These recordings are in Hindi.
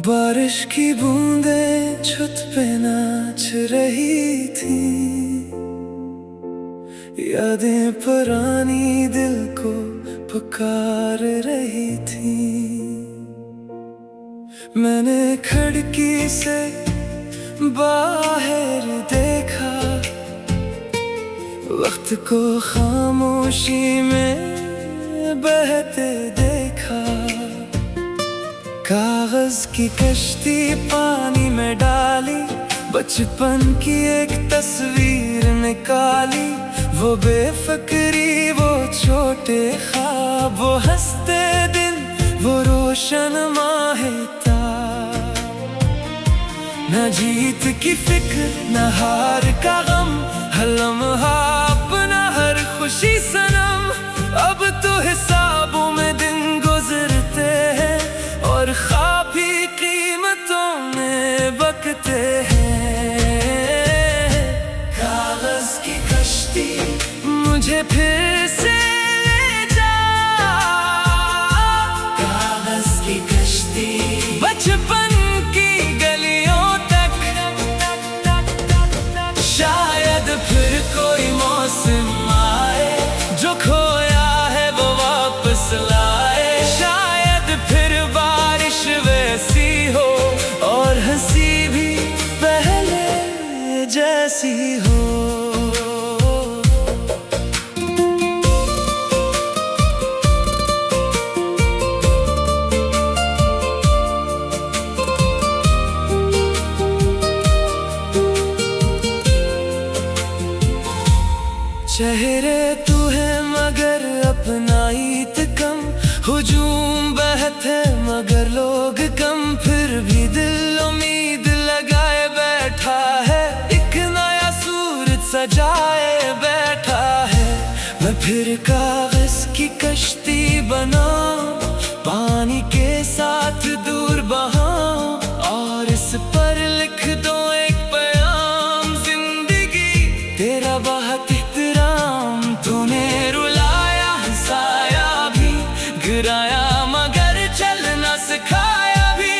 बारिश की बूंदें छत पे नाच रही थी, यादें पुरानी दिल को पुकार रही थी। मैंने खिड़की से बाहर देखा, वक्त को खामोशी में बहते देखा। कागज की कश्ती पानी में डाली, बचपन की एक तस्वीर निकाली। वो बेफिक्री, वो छोटे ख्वाब, वो हंसते दिन, वो रोशन माहिता। न जीत की फिक्र, न हार का गम, हर लम्हा अपना, हर खुशी सनम। अब तो हिसाबों में दिन गुजरते हैं और ख्वाब भी कीमतों में बकते हैं। कागज की कश्ती मुझे फिर से ले जा, कागज की कश्ती बचपन की गलियों तक। शायद फिर कोई मौसम आए, जो खोया है वो वापस लाए। शायद फिर बारिश वैसी हो और हंसी भी पहले जैसी हो। चेहरे तू है मगर अपना ईत कम, हुजूम बहते मगर लोग कम। फिर भी दिल उम्मीद लगाए बैठा है, एक नया सूरज सजाए बैठा है। मैं फिर कागज की कश्ती बनाऊं, पानी के साथ दूर बहाऊं, और इस पर लिख दो एक पैगाम। जिंदगी तेरा बहुत तूने रुलाया, हंसाया भी, गिराया मगर चलना सिखाया भी।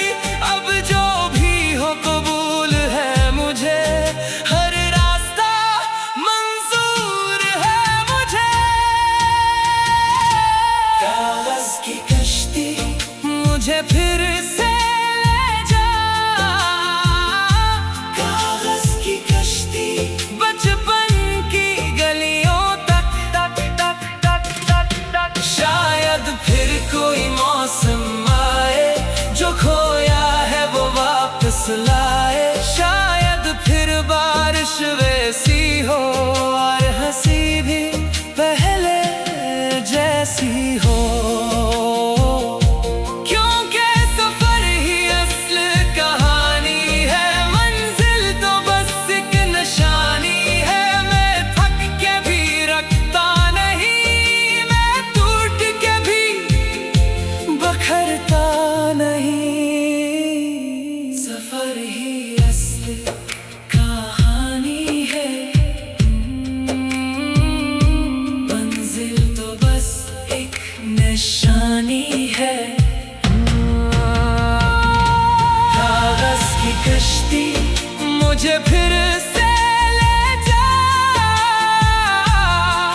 अब जो भी हो कबूल है मुझे, हर रास्ता मंजूर है मुझे। कागज की कश्ती मुझे फिर से ले जा, कागज की कश्ती बचपन की गलियों। शायद फिर कोई मौसम आए, जो खोया है वो वापस लाए। शायद फिर बारिश वैसी हो और हंसी भी पहले जैसी हो। क्योंकि सफर ही असल कहानी है, मंजिल तो बस एक निशानी है। मैं थक के भी रखता नहीं, मैं टूट के भी बखरता नहीं। सफर ही असल कहानी है, मंजिल तो बस एक निशानी है। कागज की कश्ती मुझे फिर से ले जा,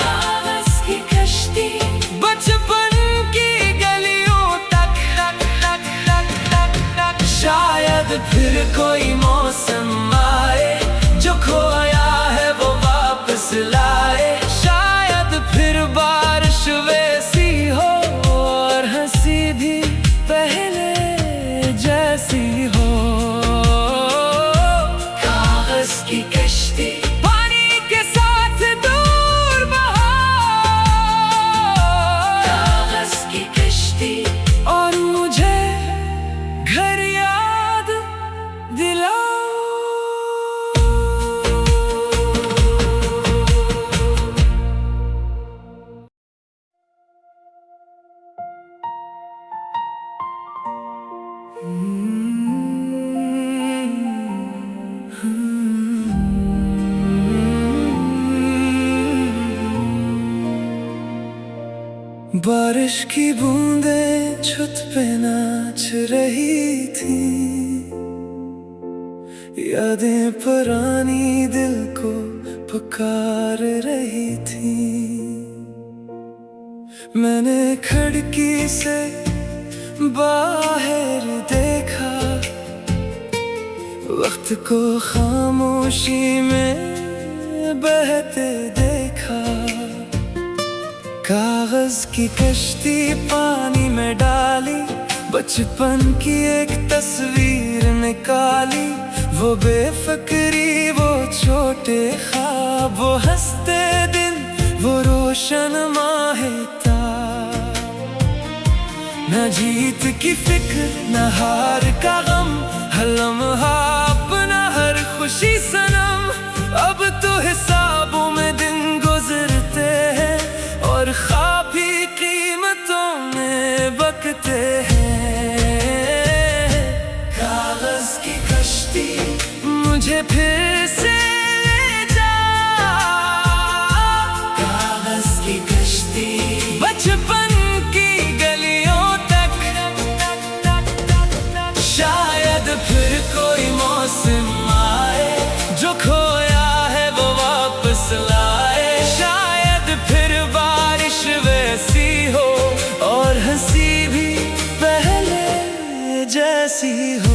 कागज की कश्ती बचपन की गलियों तक। शायद फिर कोई मौसम आए, जो खोया है वो वापस लाए। शायद फिर बारिश वैसी हो और हंसी भी पहले जैसी हो। कागज की कश्ती पानी के साथ दूर बहाओ, कागज की कश्ती और मुझे घर याद दिलाओ। की बूंदें छत पे नाच रही थी, यादें पुरानी दिल को पुकार रही थी। मैंने खिड़की से बाहर देखा, वक्त को खामोशी में बहते देखा। कागज की कश्ती पानी में डाली, बचपन की एक तस्वीर निकाली। वो बेफिक्री, वो छोटे ख्वाब, वो हंसते दिन, वो रोशन माहिता। न जीत की फिक्र, न हार का गम, हर लम्हा अपना, हर खुशी सनम। अब तो हिसाबों में दिन गुजरते हैं, और ख्वाब भी कीमतों में बकते हैं। कागज की कश्ती मुझे फिर से ले जा, कागज की कश्ती बचपन की गलियों तक। शायद फिर कोई मौसम आए, जो खोया है वो वापस लाए। शायद फिर बारिश वैसी हो, और हंसी भी पहले जैसी हो।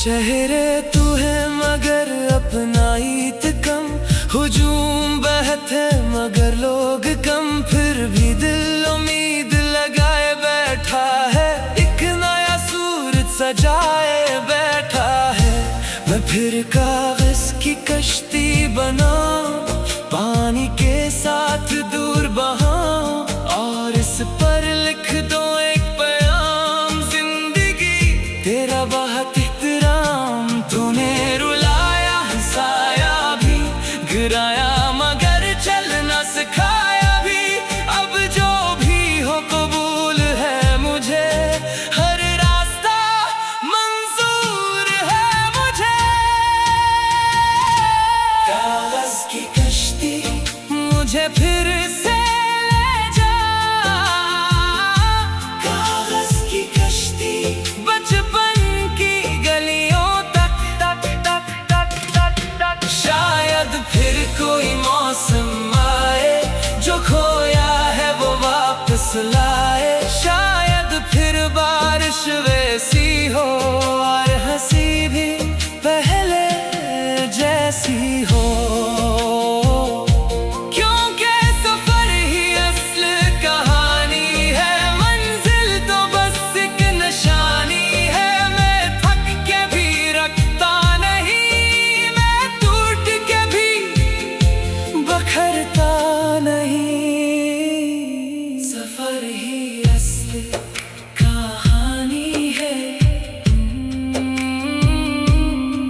चेहरे तू है मगर अपना ईद कम, हुजूम बहते मगर लोग कम। फिर भी दिल उम्मीद लगाए बैठा है, एक नया सूरज सजाए बैठा है। मैं फिर कागज की कश्ती बनाऊं, पानी के साथ दूर बहाऊं, और इस पर लिख दो एक पैगाम। जिंदगी तेरा बहुत एहतराम, तूने रुलाया, हंसाया भी, गिराया मगर चलना सिखाया भी। अब जो भी हो कबूल है मुझे, हर रास्ता मंजूर है मुझे। कागज की कश्ती मुझे फिर से ले जा, कागज की कश्ती बचपन की गलियों तक तक तक तक तक तक। शायद फिर कोई मौसम आए, जो खोया है वो वापस लाए। शायद फिर बारिश वैसी हो, और हंसी भी पहले जैसी हो। क्योंकि सफर ही असल कहानी है, मंजिल तो बस एक निशानी है। मैं थक के भी रखता नहीं, मैं टूट के भी बखरता नहीं। सफर ही असल कहानी है,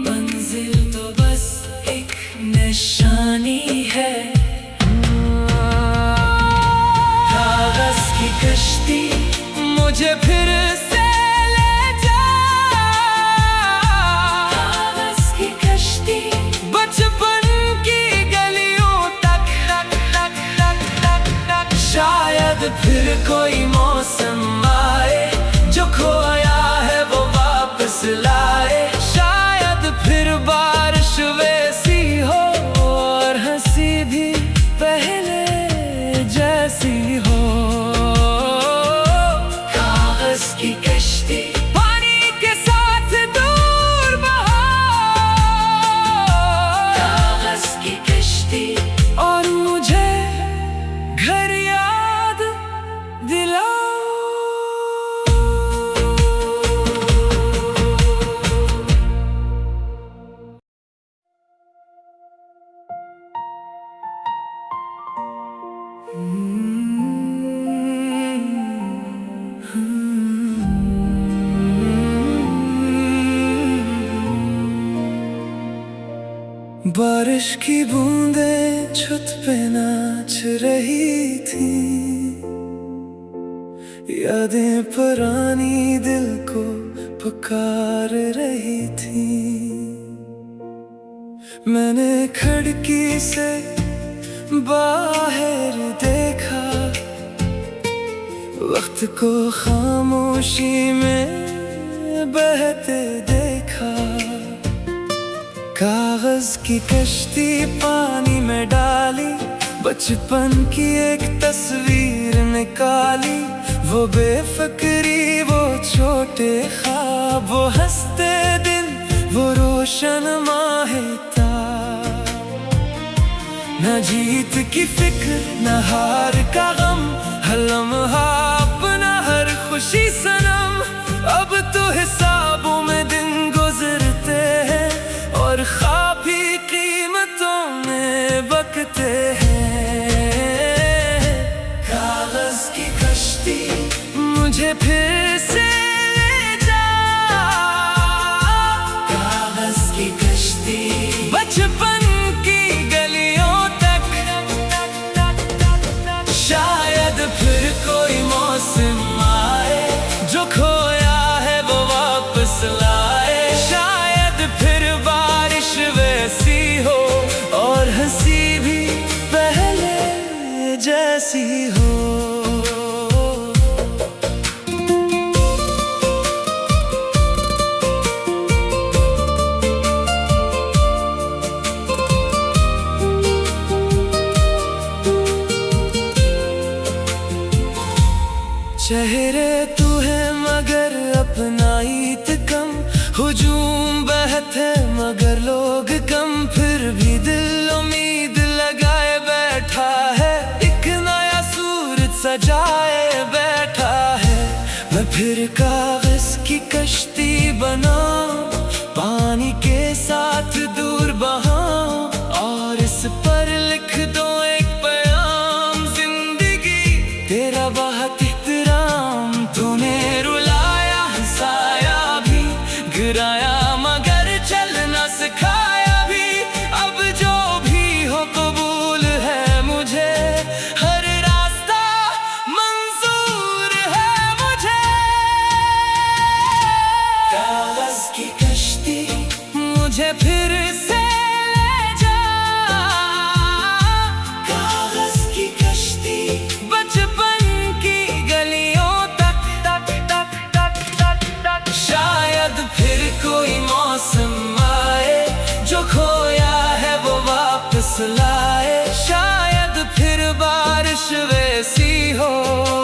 मंजिल तो बस एक निशानी है। कागज की कश्ती मुझे फिर से ले जा, कागज की कश्ती बचपन की गलियों तक तक तक तक तक तक। शायद फिर कोई मौसम आए, जो खोया है वो वापस लाए। शायद फिर बारिश वैसी हो, और हंसी भी पहले जैसी हो। कागज की कश्ती पानी के साथ दूर बहाओ, कागज की कश्ती और मुझे घर याद दिलाओ। बारिश की बूंदें छत पे नाच रही थी, यादें पुरानी दिल को पुकार रही थी। मैंने खिड़की से बाहर देखा, वक्त को खामोशी में बहते देखा। कागज की कश्ती पानी में डाली, बचपन की एक तस्वीर निकाली। वो बेफिक्री, वो छोटे ख्वाब, वो हंसते दिन, वो रोशन माहिता। न जीत की फिक्र, न हार का गम, हर लम्हा अपना, हर खुशी सनम। अब तो हिसाबों में दिन गुजरते हैं और ख्वाब भी कीमतों में बकते हैं। कागज की कश्ती मुझे फिर से ले जा, कागज की कश्ती बचपन की गलियों तक। शायद फिर कोई मौसम आए, जो खोया है वो वापस लाए। शायद फिर बारिश वैसी हो और हंसी भी पहले जैसी हो। चेहरे तू है मगर अपना ईत कम, हुजूम बहत है मगर लोग कम। फिर भी दिल उम्मीद लगाए बैठा है, एक नया सूरज सजाए बैठा है। मैं फिर कागज की कश्ती बनाऊं, पानी के साथ दूर बहाऊं, और इस पर लिख दो एक पैगाम। जिंदगी तेरा बहुत तूने रुलाया, हंसाया भी, गिराया मगर चलना सिखाया भी। अब जो भी हो कबूल है मुझे, हर रास्ता मंजूर है मुझे। कागज की कश्ती मुझे फिर से ले जा, कागज की कश्ती बचपन की गलियों। शायद फिर कोई मौसम आए, जो खोया है वो वापस लाए। शायद फिर बारिश वैसी हो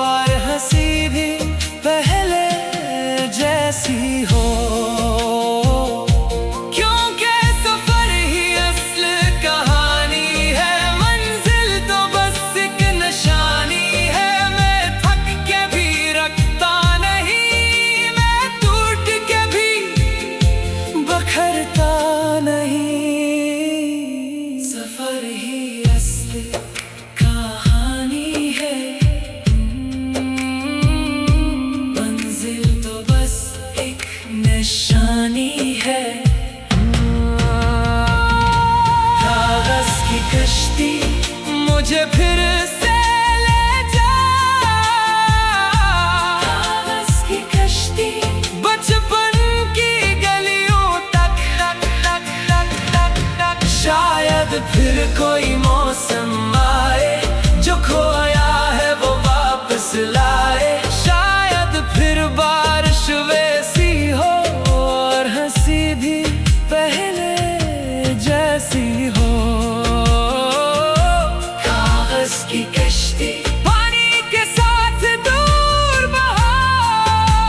और हंसी भी पहले जैसी हो। क्योंकि सफर ही असल कहानी है, मंजिल तो बस एक निशानी है। मैं थक के भी रखता नहीं, बखरता नहीं। सफर ही असली कहानी है, मंजिल तो बस एक निशानी है। कागज की कश्ती मुझे फिर से ले जा, कागज की कश्ती बचपन शायद फिर कोई मौसम आए, जो खोया है वो वापस लाए। शायद फिर बारिश वैसी हो और हंसी भी पहले जैसी हो। कागज की कश्ती पानी के साथ दूर बहाओ,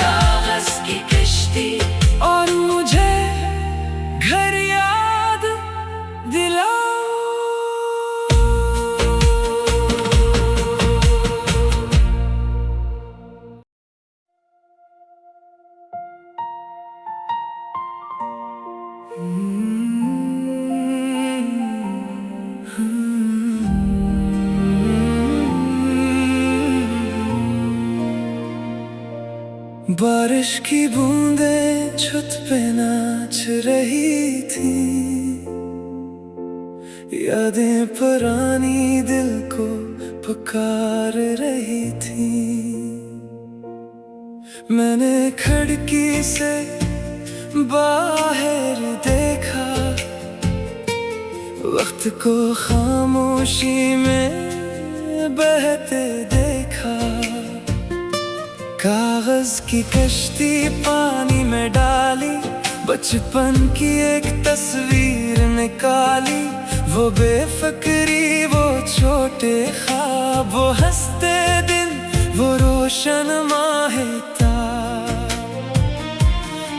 कागज की कश्ती और मुझे घर याद दिलाओ। बारिश की बूंदें छत पे नाच रही थी, यादें पुरानी दिल को पुकार रही थी। मैंने खिड़की से बाहर देखा, वक्त को खामोशी में बहते देखा। कागज की कश्ती पानी में डाली, बचपन की एक तस्वीर निकाली। वो बेफिक्री, वो छोटे ख्वाब, वो हंसते दिन, वो रोशन माहिता।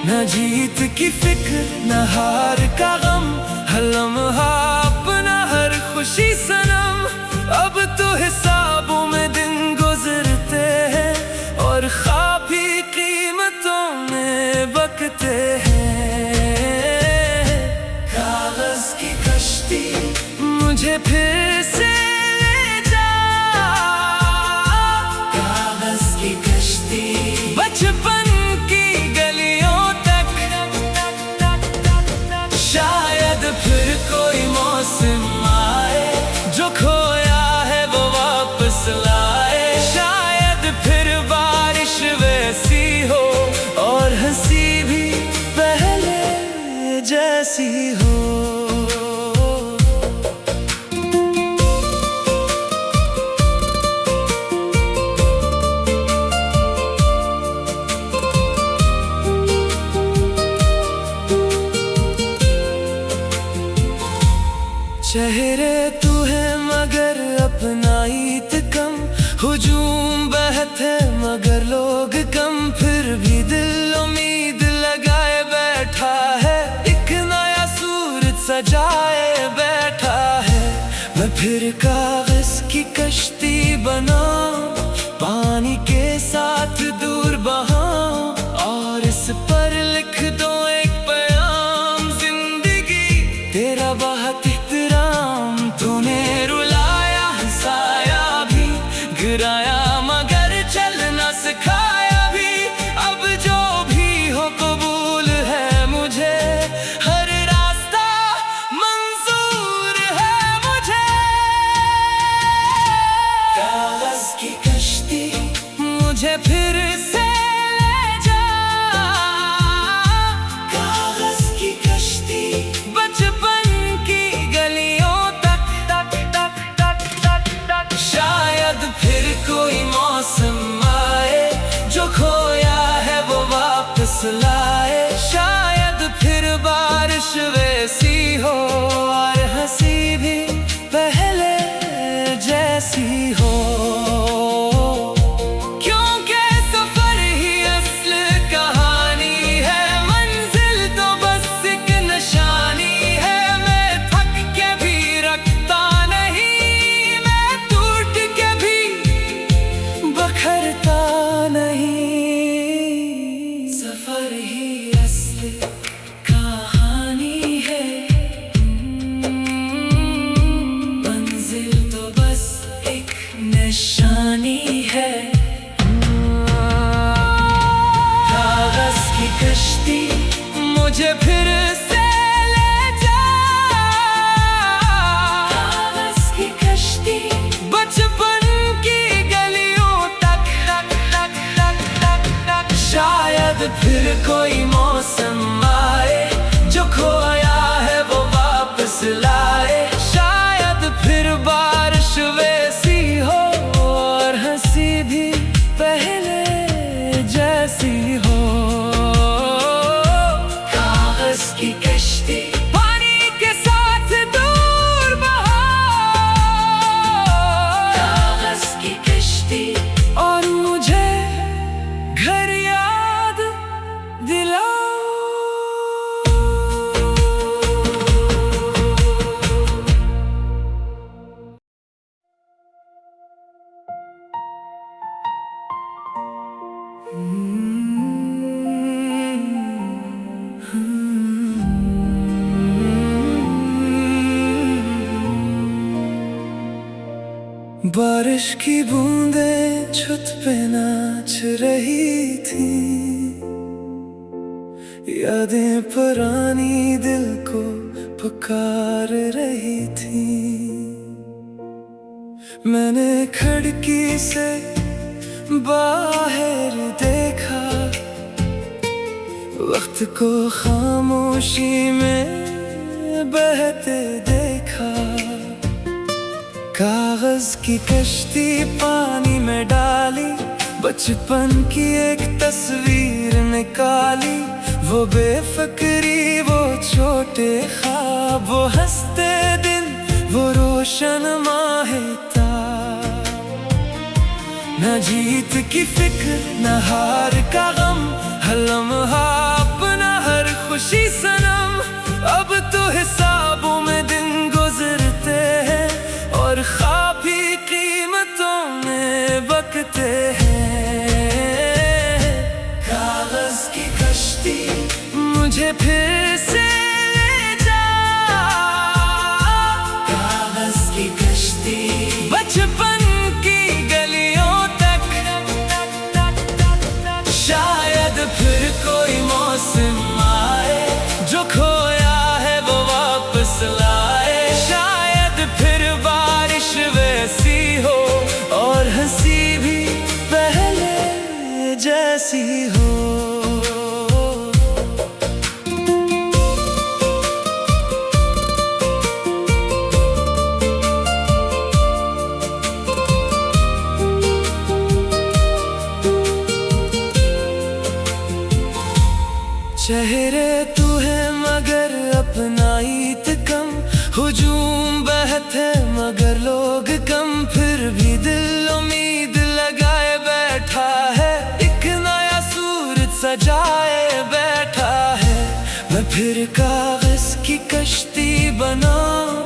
न जीत की फिक्र, न हार का गम, हर लम्हा अपना, हर खुशी सनम। अब तो हिसाबों में दिन गुजरते हैं और ख्वाब भी कीमतों में बकते हैं। कागज की कश्ती मुझे फिर से ले जा, कागज की कश्ती बचपन की गलियों तक। शायद फिर कोई मौसम आए, जो खोया है वो वापस लाए। शायद फिर बारिश वैसी हो और हंसी भी पहले जैसी हो। चेहरे तू है मगर अपना ईद कम, हुजूम बहत है मगर लोग कम। फिर भी दिल उम्मीद लगाए बैठा है, एक नया सूरज सजाए बैठा है। मैं फिर कागज की कश्ती बनाऊं, पानी के साथ दूर बहाऊं, और इस पर लिख दो एक प्याम। जिंदगी तेरा बहुत एहतराम, तूने रुलाया हंसाया भी, गिराया मगर चलना सिखाया भी। अब जो भी हो कबूल है मुझे, हर रास्ता मंजूर है मुझे। कागज की कश्ती मुझे फिर से ले जा, कागज की कश्ती बचपन की गलियों तक तक तक तक तक तक। शायद फिर कोई मौसम आए, जो खोया है वो वापस लाए। शायद फिर बारिश वैसी हो और हंसी भी पहले जैसी हो। क्योंकि सफर ही असल कहानी है, मंजिल तो बस एक निशानी है। मैं थक के भी रखता नहीं, मैं टूट के भी बखरता नहीं। सफर ही असल कहानी है, मंजिल तो बस एक निशानी है। कागज की कश्ती मुझे फिर से ले जा, कागज की कश्ती बचपन की गलियों तक तक तक तक तक तक। शायद फिर कोई मौसम आए, जो खोया है वो वापस लाए। शायद फिर बारिश वैसी हो और हंसी भी पहले जैसी हो। कागज की कश्ती पानी के साथ दूर बहाओ, कागज की कश्ती और मुझे घर याद दिलाओ। बारिश की बूंदें छत पे नाच रही थी, यादें पुरानी दिल को पुकार रही थी। मैं मैंने खिड़की से बाहर देखा, वक्त को खामोशी में बहते देखा। कागज की कश्ती पानी में डाली, बचपन की एक तस्वीर निकाली। वो बेफिक्री, वो छोटे ख्वाब, वो हंसते दिन, वो रोशन माहिता। न जीत की फिक्र, न हार का गम, हर लम्हा अपना, हर खुशी सनम। अब तो हिसाबों में दिन गुजरते हैं और ख्वाब भी कीमतों में बकते हैं। कागज की कश्ती मुझे फिर से ले जा, कागज की कश्ती बचपन की गलियों तक। शायद फिर कोई मौसम आए, जो खोया है वो वापस लाए। शायद फिर बारिश वैसी हो और हंसी भी पहले जैसी हो। चेहरे तू है मगर अपना ईत कम, हुजूम बहते मगर लोग कम। फिर भी दिल उम्मीद लगाए बैठा है, एक नया सूरज सजाए बैठा है। मैं फिर कागज की कश्ती बनाऊं,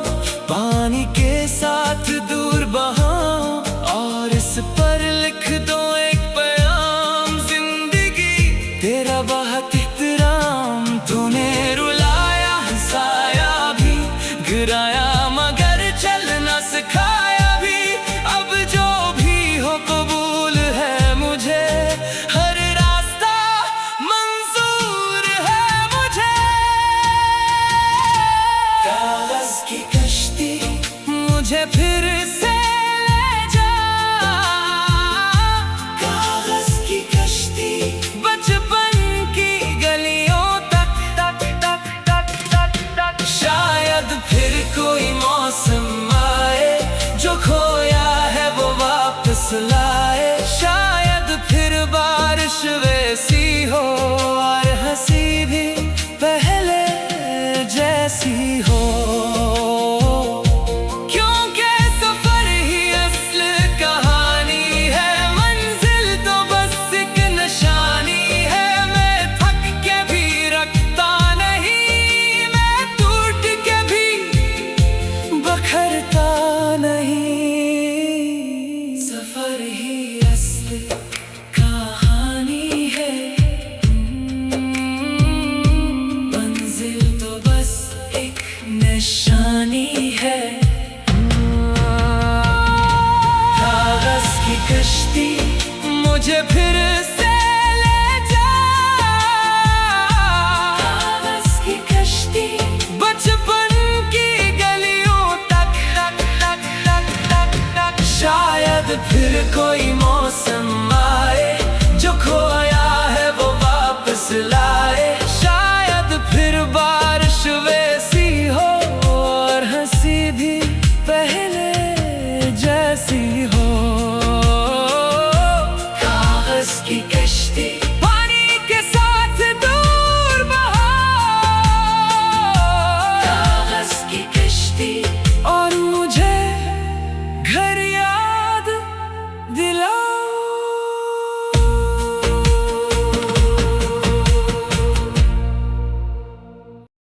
पानी के साथ दूर बहाऊं और इस पर लिख दो एक पैगाम। जिंदगी तेरा बहुत एहतराम, तूने रुलाया, हंसाया भी, गिराया मगर चलना सिखाया भी। अब जो भी हो कबूल है मुझे, हर रास्ता मंजूर है मुझे। कागज की कश्ती मुझे फिर से ले जा, कागज की कश्ती बचपन की गलियों तक। शायद फिर कोई मौसम आए, जो खोया है वो वापस लाए। शायद फिर बारिश वैसी हो और हंसी भी पहले जैसी हो। क्योंकि सफर ही असल कहानी है, मंजिल तो बस एक निशानी है। मैं थक के भी रखता नहीं, मैं टूट के भी बखरता नहीं। सफर ही असल कहानी है, मंजिल तो बस एक निशानी है। कागज की कश्ती मुझे फिर से ले जा, कागज की कश्ती बचपन की गलियों तक। शायद फिर कोई मौसम आए, जो खोया है वो वापस लाए। शायद फिर बारिश वैसी हो और हंसी भी पहले